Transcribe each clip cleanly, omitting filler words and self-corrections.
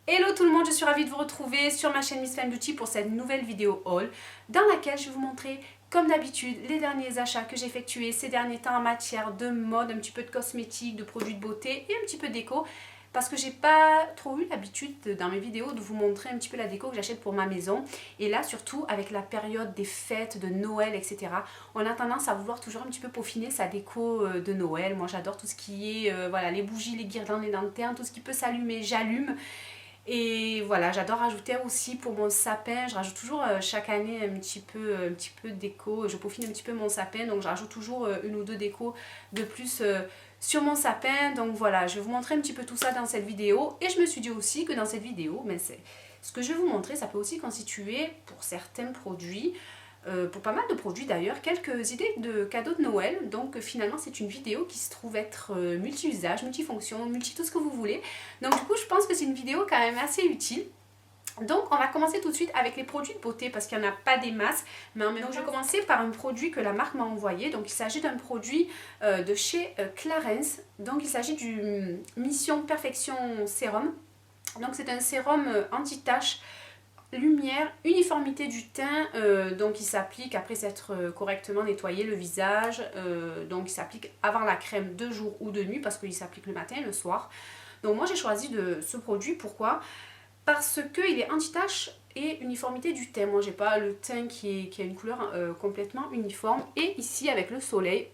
Hello tout le monde, je suis ravie de vous retrouver sur ma chaîne Miss Femme Beauty pour cette nouvelle vidéo haul dans laquelle je vais vous montrer comme d'habitude les derniers achats que j'ai effectués ces derniers temps en matière de mode, un petit peu de cosmétiques, de produits de beauté et un petit peu de déco parce que j'ai pas trop eu l'habitude dans mes vidéos de vous montrer un petit peu la déco que j'achète pour ma maison et là surtout avec la période des fêtes de Noël etc. On a tendance à vouloir toujours un petit peu peaufiner sa déco de Noël. Moi j'adore tout ce qui est voilà, les bougies, les guirlandes, les lanternes, tout ce qui peut s'allumer, j'allume. Et voilà, j'adore rajouter aussi pour mon sapin, je rajoute toujours chaque année un petit peu de déco, je peaufine un petit peu mon sapin, donc je rajoute toujours une ou deux décos de plus sur mon sapin. Donc voilà, je vais vous montrer un petit peu tout ça dans cette vidéo. Et je me suis dit aussi que dans cette vidéo, mais ce que je vais vous montrer, ça peut aussi constituer pour certains produits, pour pas mal de produits d'ailleurs, quelques idées de cadeaux de Noël. Donc finalement c'est une vidéo qui se trouve être multi-usage, multifonction, multi tout ce que vous voulez. Donc du coup je pense que c'est une vidéo quand même assez utile. Donc on va commencer tout de suite avec les produits de beauté parce qu'il n'y en a pas des masses. Mais en même temps, je vais commencer par un produit que la marque m'a envoyé. Donc il s'agit d'un produit de chez Clarins. Donc il s'agit du Mission Perfection Sérum. Donc c'est un sérum anti-tache, lumière, uniformité du teint, donc il s'applique après s'être correctement nettoyé le visage, donc il s'applique avant la crème de jour ou de nuit parce qu'il s'applique le matin et le soir. Donc moi j'ai choisi ce produit, pourquoi? Parce qu'il est anti-tache et uniformité du teint. Moi j'ai pas le teint qui a une couleur complètement uniforme et ici avec le soleil,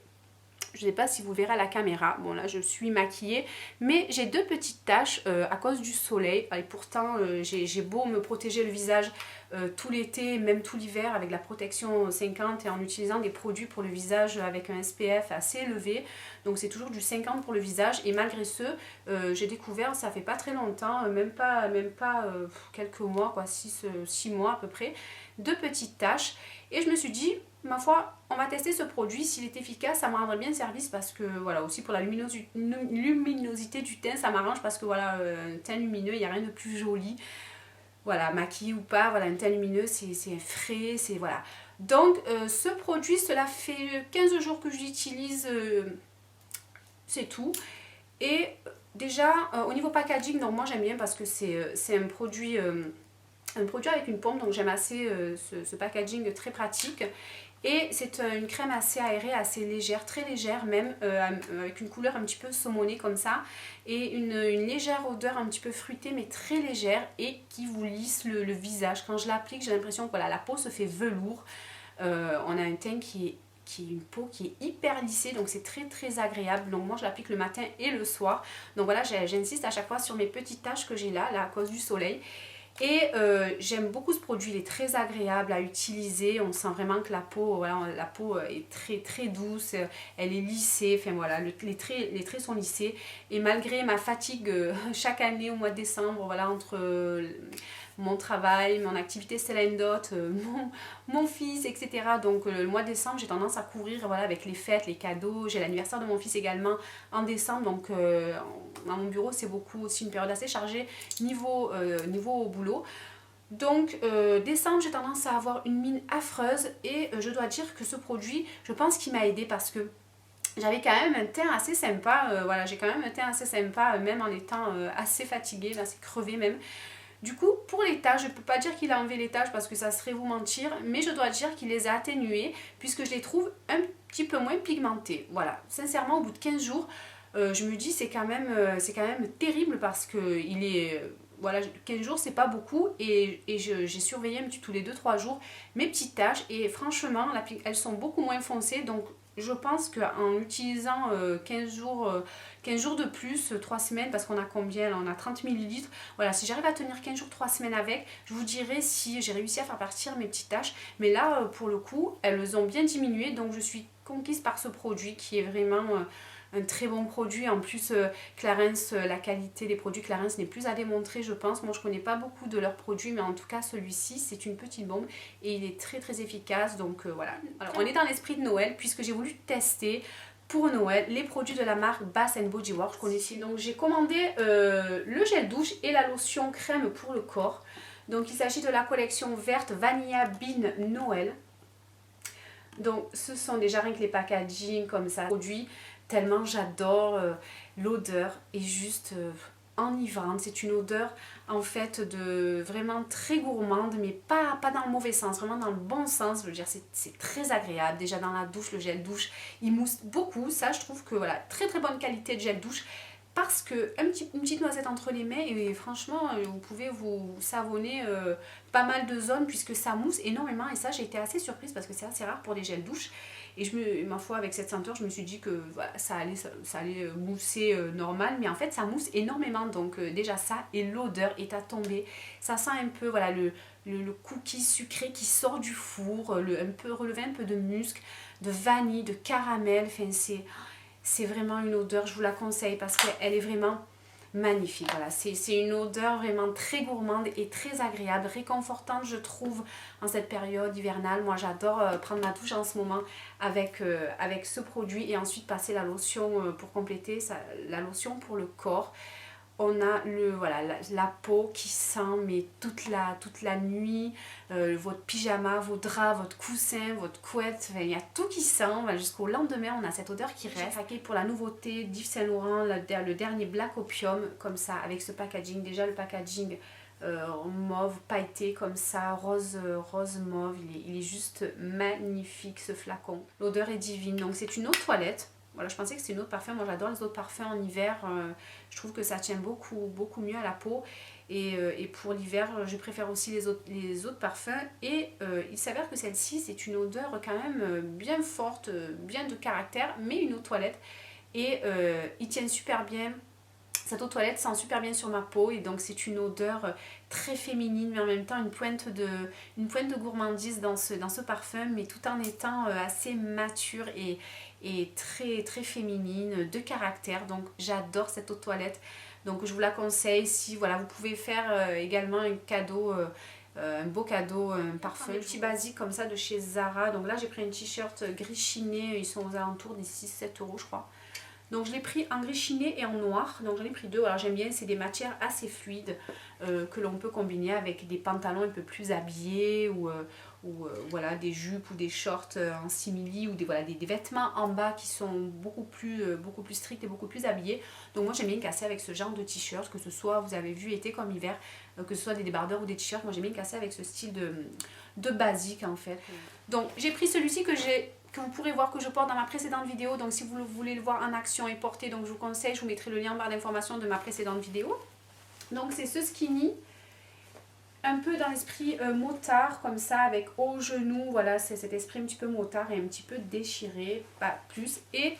je ne sais pas si vous verrez à la caméra, bon là je suis maquillée, mais j'ai deux petites taches à cause du soleil. Et pourtant j'ai beau me protéger le visage tout l'été, même tout l'hiver avec la protection 50 et en utilisant des produits pour le visage avec un SPF assez élevé. Donc c'est toujours du 50 pour le visage et malgré ce, j'ai découvert, ça fait pas très longtemps, même pas quelques mois, quoi, 6 mois à peu près, deux petites taches. Et je me suis dit, ma foi, on va tester ce produit, s'il est efficace, ça me rendrait bien service parce que voilà, aussi pour la luminosité du teint, ça m'arrange parce que voilà, un teint lumineux, il n'y a rien de plus joli. Voilà, maquillé ou pas, voilà, un teint lumineux, c'est frais, c'est voilà. Donc ce produit, cela fait 15 jours que je l'utilise, c'est tout. Et déjà, au niveau packaging, donc moi j'aime bien parce que c'est un produit avec une pompe, donc j'aime assez ce packaging très pratique. Et c'est une crème assez aérée, assez légère, très légère même, avec une couleur un petit peu saumonée comme ça. Et une légère odeur un petit peu fruitée mais très légère et qui vous lisse le visage. Quand je l'applique, j'ai l'impression que voilà, la peau se fait velours. On a un teint qui est une peau qui est hyper lissée, donc c'est très très agréable. Donc moi je l'applique le matin et le soir. Donc voilà, j'insiste à chaque fois sur mes petites taches que j'ai là à cause du soleil. Et j'aime beaucoup ce produit, il est très agréable à utiliser, on sent vraiment que la peau, voilà, la peau est très très douce, elle est lissée, enfin voilà, les traits sont lissés. Et malgré ma fatigue chaque année au mois de décembre, voilà, entre mon travail, mon activité Stella Dot, mon fils, etc. Donc le mois de décembre, j'ai tendance à couvrir voilà, avec les fêtes, les cadeaux. J'ai l'anniversaire de mon fils également en décembre. Donc dans mon bureau, c'est beaucoup aussi une période assez chargée niveau au boulot. Donc décembre, j'ai tendance à avoir une mine affreuse et je dois dire que ce produit, je pense qu'il m'a aidé parce que j'avais quand même un teint assez sympa, voilà, j'ai quand même un teint assez sympa, même en étant assez fatiguée, assez crevée même. Du coup, pour les taches, je ne peux pas dire qu'il a enlevé les taches parce que ça serait vous mentir, mais je dois dire qu'il les a atténuées puisque je les trouve un petit peu moins pigmentées. Voilà, sincèrement, au bout de 15 jours, je me dis c'est quand même terrible parce que il est... voilà, 15 jours c'est pas beaucoup et j'ai surveillé un petit tous les 2-3 jours mes petites taches et franchement elles sont beaucoup moins foncées, donc je pense qu'en utilisant 15 jours de plus, 3 semaines, parce qu'on a combien là? On a 30 millilitres. Voilà, si j'arrive à tenir 15 jours, 3 semaines avec, je vous dirai si j'ai réussi à faire partir mes petites taches. Mais là, pour le coup, elles ont bien diminué, donc je suis conquise par ce produit qui est vraiment un très bon produit. En plus, Clarins, la qualité des produits Clarins n'est plus à démontrer, je pense. Moi, je connais pas beaucoup de leurs produits, mais en tout cas, celui-ci, c'est une petite bombe et il est très très efficace. Donc voilà. Alors, on est dans l'esprit de Noël puisque j'ai voulu tester pour Noël les produits de la marque Bath Body Works. Je connaissais, donc j'ai commandé le gel douche et la lotion crème pour le corps. Donc il s'agit de la collection verte Vanilla Bean Noël. Donc ce sont déjà rien que les packaging comme ça, produits, tellement j'adore l'odeur est juste enivrante, c'est une odeur en fait de vraiment très gourmande, mais pas dans le mauvais sens, vraiment dans le bon sens. Je veux dire, c'est très agréable. Déjà dans la douche, le gel douche, il mousse beaucoup. Ça, je trouve que voilà, très très bonne qualité de gel douche. Parce que une petite noisette entre les mains et franchement vous pouvez vous savonner pas mal de zones puisque ça mousse énormément et ça j'ai été assez surprise parce que c'est assez rare pour les gels douche et ma foi avec cette senteur je me suis dit que voilà, ça allait mousser normal mais en fait ça mousse énormément donc déjà ça et l'odeur est à tomber, ça sent un peu voilà le cookie sucré qui sort du four, un peu relevé un peu de musc, de vanille, de caramel, enfin c'est vraiment une odeur, je vous la conseille parce qu'elle est vraiment magnifique. Voilà, c'est une odeur vraiment très gourmande et très agréable, réconfortante je trouve en cette période hivernale. Moi j'adore prendre ma douche en ce moment avec ce produit et ensuite passer la lotion pour compléter, la lotion pour le corps. On a la peau qui sent mais toute la nuit, votre pyjama, vos draps, votre coussin, votre couette, il y a tout qui sent, jusqu'au lendemain on a cette odeur qui reste. J'ai craqué pour la nouveauté d'Yves Saint Laurent, le dernier Black Opium, comme ça, avec ce packaging, déjà le packaging mauve pailleté comme ça, rose mauve, il est juste magnifique ce flacon. L'odeur est divine, donc c'est une eau de toilette. Voilà, je pensais que c'était une autre parfum. Moi j'adore les autres parfums en hiver, je trouve que ça tient beaucoup mieux à la peau et pour l'hiver je préfère aussi les autres parfums et il s'avère que celle-ci c'est une odeur quand même bien forte, bien de caractère mais une eau de toilette et il tient super bien. Cette eau de toilette sent super bien sur ma peau et donc c'est une odeur très féminine mais en même temps une pointe de gourmandise dans ce parfum mais tout en étant assez mature et très très féminine, de caractère. Donc j'adore cette eau de toilette. Donc je vous la conseille si voilà, vous pouvez faire également un cadeau, un beau cadeau, un parfum. Un petit basique comme ça de chez Zara. Donc là j'ai pris un t-shirt gris chiné, ils sont aux alentours des 6-7 € je crois. Donc je l'ai pris en gris chiné et en noir, donc j'en ai pris deux. Alors j'aime bien, c'est des matières assez fluides que l'on peut combiner avec des pantalons un peu plus habillés ou voilà, des jupes ou des shorts en simili ou des vêtements en bas qui sont beaucoup plus stricts et beaucoup plus habillés. Donc moi j'aime bien casser avec ce genre de t-shirt, que ce soit, vous avez vu, été comme hiver, que ce soit des débardeurs ou des t-shirts. Moi j'aime bien casser avec ce style de basique en fait. Donc j'ai pris celui-ci que vous pourrez voir que je porte dans ma précédente vidéo, donc si vous voulez le voir en action et porter, donc je vous conseille, je vous mettrai le lien en barre d'informations de ma précédente vidéo. Donc c'est ce skinny, un peu dans l'esprit motard comme ça, avec au genou, voilà, c'est cet esprit un petit peu motard et un petit peu déchiré, pas plus, et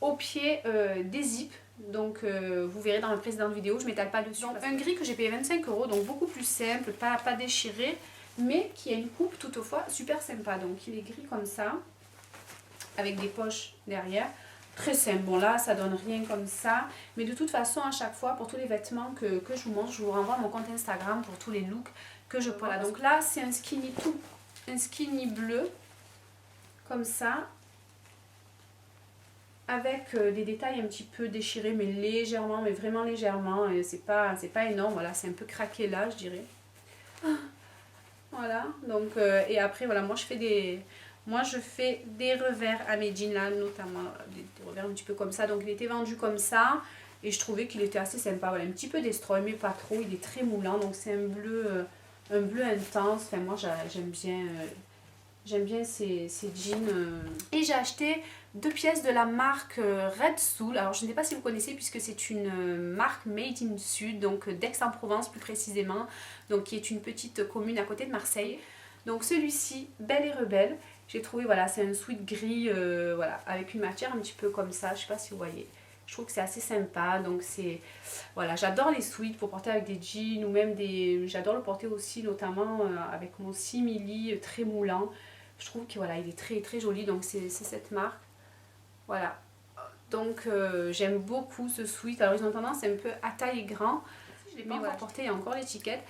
au pied des zips. Donc vous verrez dans ma précédente vidéo, je ne m'étale pas dessus. Donc, un gris que j'ai payé 25 €, donc beaucoup plus simple, pas déchiré, mais qui a une coupe toutefois super sympa. Donc il est gris comme ça, avec des poches derrière, très simple. Bon là ça donne rien comme ça, mais de toute façon à chaque fois pour tous les vêtements que je vous montre, je vous renvoie à mon compte Instagram pour tous les looks que je porte. Voilà, donc là c'est un skinny bleu comme ça, avec des détails un petit peu déchirés mais légèrement, mais vraiment légèrement, et c'est pas énorme. Voilà, c'est un peu craqué là je dirais. Voilà, donc et après voilà, moi je fais des revers à mes jeans là, notamment des revers un petit peu comme ça. Donc il était vendu comme ça et je trouvais qu'il était assez sympa. Voilà, un petit peu destroy mais pas trop. Il est très moulant, donc c'est un bleu intense. Enfin moi j'aime bien ces jeans. Et j'ai acheté 2 pièces de la marque Red Soul. Alors je ne sais pas si vous connaissez puisque c'est une marque made in Sud, donc d'Aix-en-Provence plus précisément, donc qui est une petite commune à côté de Marseille. Donc celui-ci, Belle et Rebelle, j'ai trouvé, voilà, c'est un sweat gris, voilà, avec une matière un petit peu comme ça, je sais pas si vous voyez. Je trouve que c'est assez sympa, donc c'est, voilà, j'adore les sweats pour porter avec des jeans ou même j'adore le porter aussi notamment avec mon simili très moulant. Je trouve que voilà, il est très très joli, donc c'est cette marque, voilà. Donc j'aime beaucoup ce sweat. Alors ils ont tendance un peu à taille grand, je l'ai pas encore porté, il y a encore l'étiquette.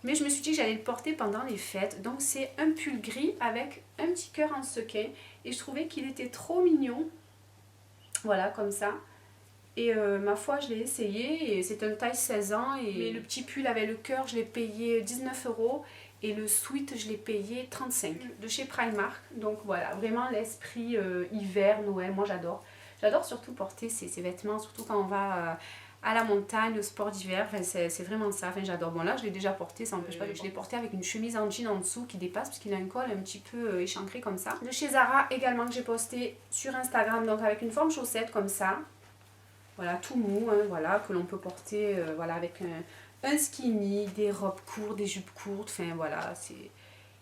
Mais je me suis dit que j'allais le porter pendant les fêtes. Donc c'est un pull gris avec un petit cœur en sequin. Et je trouvais qu'il était trop mignon. Voilà, comme ça. Et ma foi, je l'ai essayé. Et c'est une taille 16 ans. Mais le petit pull avec le cœur, je l'ai payé 19 €. Et le sweat, je l'ai payé 35 € de chez Primark. Donc voilà, vraiment l'esprit hiver, Noël. Moi j'adore. J'adore surtout porter ces vêtements, surtout quand on va à la montagne, au sport d'hiver, enfin, c'est vraiment ça, enfin, j'adore. Bon là je l'ai déjà porté, ça n'empêche pas, je l'ai porté avec une chemise en jean en dessous qui dépasse parce qu'il a un col un petit peu échancré comme ça. De chez Zara également que j'ai posté sur Instagram, donc avec une forme chaussette comme ça, voilà, tout mou, hein, voilà, que l'on peut porter voilà, avec un skinny, des robes courtes, des jupes courtes, enfin voilà,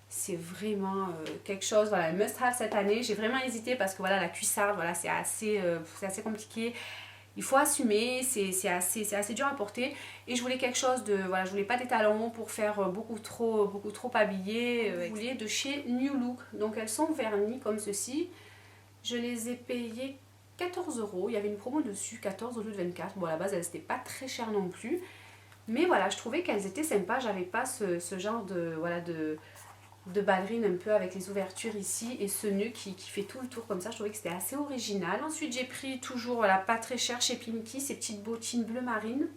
c'est vraiment quelque chose, voilà, un must have cette année. J'ai vraiment hésité parce que voilà, la cuissarde, voilà, c'est assez compliqué. Il faut assumer, c'est assez dur à porter. Et je voulais quelque chose de, voilà, je voulais pas des talons pour faire beaucoup trop habillé. Je voulais de chez New Look. Donc elles sont vernies comme ceci. Je les ai payées 14 €. Il y avait une promo dessus, 14 au lieu de 24. Bon, à la base, elles n'étaient pas très chères non plus. Mais voilà, je trouvais qu'elles étaient sympas. J'avais pas ce genre de, voilà, de ballerine un peu avec les ouvertures ici et ce nœud qui fait tout le tour comme ça. Je trouvais que c'était assez original. Ensuite j'ai pris toujours, voilà, pas très cher chez Pimki, ces petites bottines bleu marine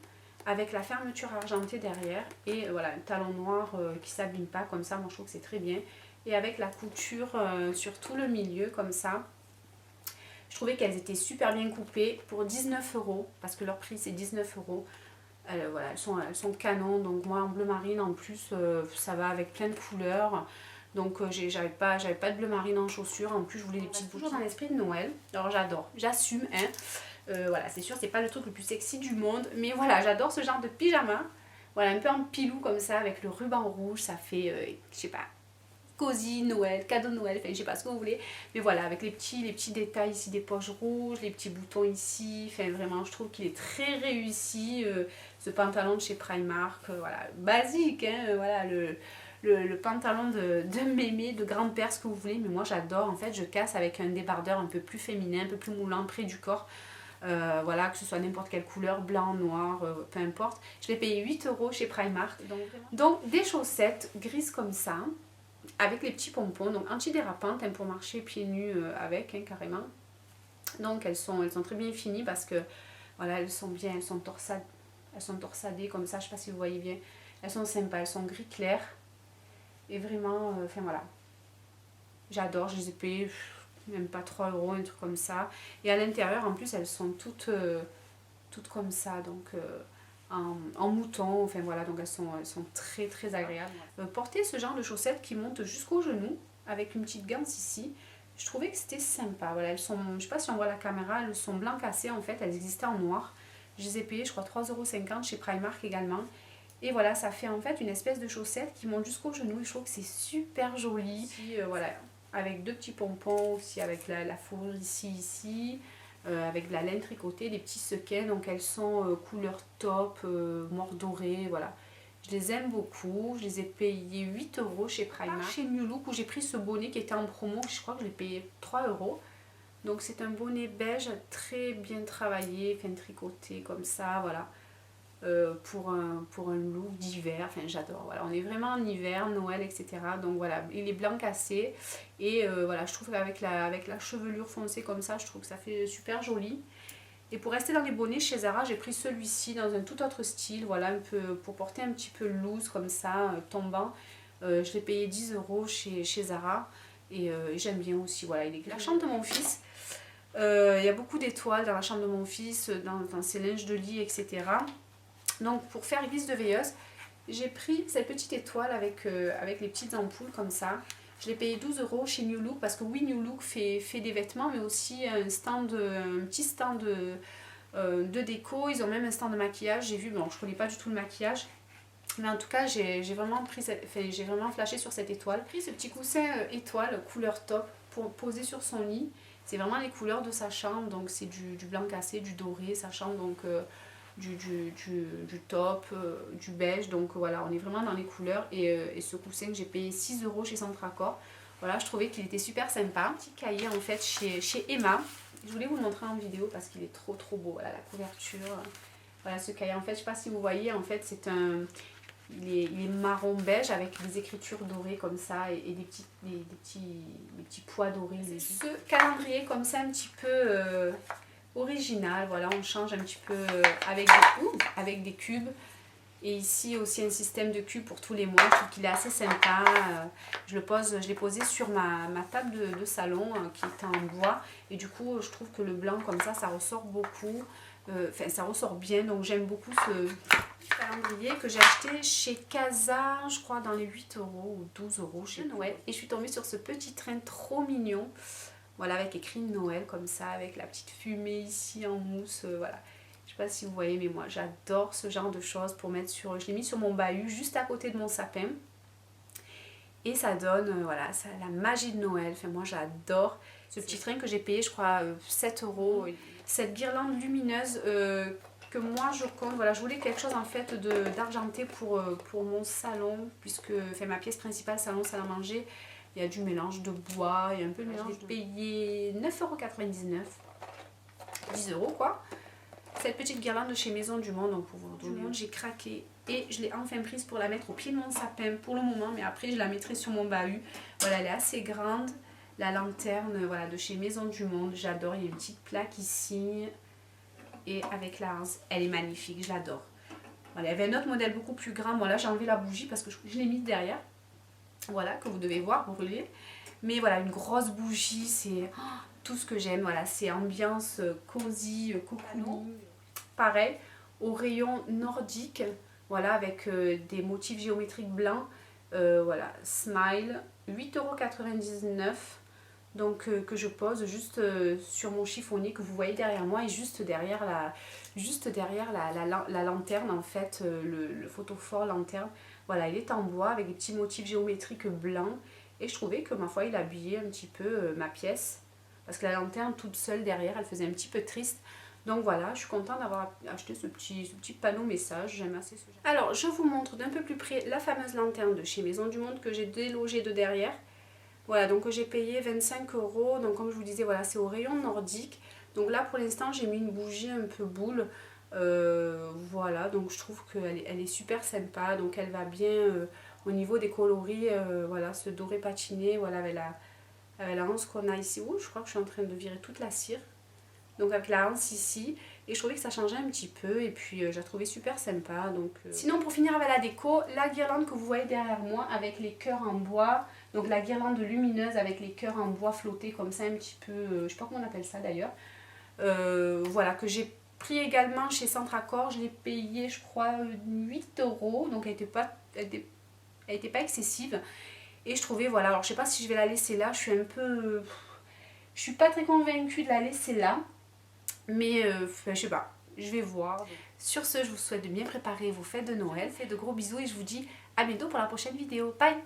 avec la fermeture argentée derrière et voilà un talon noir qui s'abîme pas comme ça. Moi je trouve que c'est très bien et avec la couture sur tout le milieu comme ça. Je trouvais qu'elles étaient super bien coupées pour 19 € parce que leur prix c'est 19 €. Voilà, elles sont canon, donc moi en bleu marine en plus ça va avec plein de couleurs, donc j'avais pas de bleu marine en chaussures, en plus je voulais des petites boucles. Toujours dans l'esprit de Noël, alors j'adore, j'assume, hein. Voilà, c'est sûr c'est pas le truc le plus sexy du monde, mais voilà, j'adore ce genre de pyjama, voilà, un peu en pilou comme ça avec le ruban rouge, ça fait, je sais pas, cosy Noël, cadeau de Noël, enfin je sais pas ce que vous voulez, mais voilà, avec les petits détails ici, des poches rouges, les petits boutons ici, enfin vraiment je trouve qu'il est très réussi, ce pantalon de chez Primark, voilà, basique, hein, voilà, le pantalon de mémé, de grand-père, ce que vous voulez, mais moi j'adore, en fait je casse avec un débardeur un peu plus féminin, un peu plus moulant, près du corps. Voilà, que ce soit n'importe quelle couleur, blanc, noir, peu importe. Je l'ai payé 8 € chez Primark. Donc des chaussettes grises comme ça, avec les petits pompons, donc antidérapantes, hein, pour marcher pieds nus avec, hein, carrément. Donc elles sont très bien finies parce que voilà, elles sont torsadées comme ça, je sais pas si vous voyez bien. Elles sont sympas, elles sont gris clair. Et vraiment, enfin voilà. J'adore, je les ai payées même pas 3 €, un truc comme ça. Et à l'intérieur, en plus, elles sont toutes comme ça, donc en mouton, enfin voilà, donc elles sont très agréables. Porter ce genre de chaussettes qui montent jusqu'au genou, avec une petite ganse ici, je trouvais que c'était sympa. Voilà, elles sont, je sais pas si on voit la caméra, elles sont blanc cassé en fait, elles existaient en noir. Je les ai payées, je crois, 3,50 € chez Primark également. Et voilà, ça fait en fait une espèce de chaussette qui monte jusqu'au genou et je trouve que c'est super joli. Ici, voilà, avec deux petits pompons aussi, avec la fourrure ici. Avec de la laine tricotée, des petits sequins, donc elles sont couleur top, mordorées, voilà. Je les aime beaucoup, je les ai payées 8 € chez Primark. Chez New Look où j'ai pris ce bonnet qui était en promo, je crois que je l'ai payé 3 €. Donc c'est un bonnet beige très bien travaillé, enfin tricoté comme ça, voilà. Pour un look d'hiver, enfin j'adore, voilà, on est vraiment en hiver, Noël, etc. Donc voilà, il est blanc cassé et voilà, je trouve qu'avec la chevelure foncée comme ça, je trouve que ça fait super joli. Et pour rester dans les bonnets chez Zara, j'ai pris celui-ci dans un tout autre style, voilà, un peu pour porter un petit peu loose comme ça, tombant. Je l'ai payé 10 € chez Zara et j'aime bien aussi, voilà, il est gris. La chambre de mon fils, il y a beaucoup d'étoiles dans la chambre de mon fils, dans ses linges de lit, etc. Donc pour faire glisse de veilleuse, j'ai pris cette petite étoile avec les petites ampoules comme ça. Je l'ai payé 12 € chez New Look parce que oui, New Look fait des vêtements mais aussi un petit stand de déco. Ils ont même un stand de maquillage, j'ai vu, bon je ne connais pas du tout le maquillage. Mais en tout cas, j'ai vraiment flashé sur cette étoile. J'ai pris ce petit coussin étoile couleur top pour poser sur son lit. C'est vraiment les couleurs de sa chambre, donc c'est du blanc cassé, du doré, sa chambre, donc du top, du beige, donc voilà, on est vraiment dans les couleurs et ce coussin que j'ai payé 6 € chez Centracor, voilà, je trouvais qu'il était super sympa. Un petit cahier en fait chez Emma, je voulais vous le montrer en vidéo parce qu'il est trop beau, voilà la couverture, voilà ce cahier en fait, je sais pas si vous voyez, en fait c'est il est marron beige avec des écritures dorées comme ça et des petits pois dorés. Ce calendrier comme ça un petit peu original, voilà, on change un petit peu avec des cubes et ici aussi un système de cubes pour tous les mois, je trouve qu'il est assez sympa. Je l'ai posé sur ma table de salon qui est en bois et du coup je trouve que le blanc comme ça ressort beaucoup. Enfin, ça ressort bien, donc j'aime beaucoup ce calendrier que j'ai acheté chez Casa, je crois dans les 8 € ou 12 € chez Noël. Et je suis tombée sur ce petit train trop mignon. Voilà, avec écrit Noël comme ça, avec la petite fumée ici en mousse, voilà. Je sais pas si vous voyez, mais moi j'adore ce genre de choses pour mettre sur... Je l'ai mis sur mon bahut, juste à côté de mon sapin. Et ça donne, voilà, ça, la magie de Noël. Enfin, moi j'adore ce petit train que j'ai payé, je crois, 7 €. Cette guirlande lumineuse que moi je compte, voilà, je voulais quelque chose en fait d'argenté pour mon salon, puisque enfin, ma pièce principale, salon, salle à manger, il y a du mélange de bois, il y a un peu de mélange. J'ai payé 9,99 €, 10 € quoi. Cette petite guirlande de chez Maison du Monde, donc pour vous donner, j'ai craqué et je l'ai enfin prise pour la mettre au pied de mon sapin pour le moment, mais après je la mettrai sur mon bahut. Voilà, elle est assez grande. La lanterne, voilà, de chez Maison du Monde, j'adore. Il y a une petite plaque ici et avec la hanse, elle est magnifique, je l'adore. Voilà, il y avait un autre modèle beaucoup plus grand. Voilà, j'ai enlevé la bougie parce que je l'ai mise derrière. Voilà, que vous devez voir brûler. Mais voilà, une grosse bougie, c'est tout ce que j'aime. Voilà, c'est ambiance cosy, cocooning. Pareil, au rayon nordique, voilà, avec des motifs géométriques blancs. Voilà, Smile, 8,99 €. Donc que je pose juste sur mon chiffonnier que vous voyez derrière moi et juste derrière la lanterne en fait, le photophore lanterne. Voilà, il est en bois avec des petits motifs géométriques blancs et je trouvais que ma foi il habillait un petit peu ma pièce parce que la lanterne toute seule derrière elle faisait un petit peu triste. Donc voilà, je suis contente d'avoir acheté ce petit panneau message, j'aime assez ce genre. Alors je vous montre d'un peu plus près la fameuse lanterne de chez Maison du Monde que j'ai délogée de derrière. Voilà, donc j'ai payé 25 €. Donc comme je vous disais, voilà, c'est au rayon nordique. Donc là pour l'instant j'ai mis une bougie un peu boule. Voilà, donc je trouve qu'elle est super sympa. Donc elle va bien au niveau des coloris. Voilà, ce doré patiné, voilà, avec la hanse qu'on a ici. Ouh, je crois que je suis en train de virer toute la cire. Donc avec la hanse ici. Et je trouvais que ça changeait un petit peu. Et puis je la trouvais super sympa. Donc, sinon pour finir avec la déco, la guirlande que vous voyez derrière moi avec les cœurs en bois. Donc la guirlande lumineuse avec les cœurs en bois flottés comme ça un petit peu. Je sais pas comment on appelle ça d'ailleurs. Voilà, que j'ai pris également chez Centracor. Je l'ai payé je crois 8 €. Donc elle était pas excessive. Et je trouvais, voilà, alors je sais pas si je vais la laisser là. Je suis pas très convaincue de la laisser là. Mais je sais pas, je vais voir. Sur ce, je vous souhaite de bien préparer vos fêtes de Noël. Je vous fais de gros bisous et je vous dis à bientôt pour la prochaine vidéo. Bye!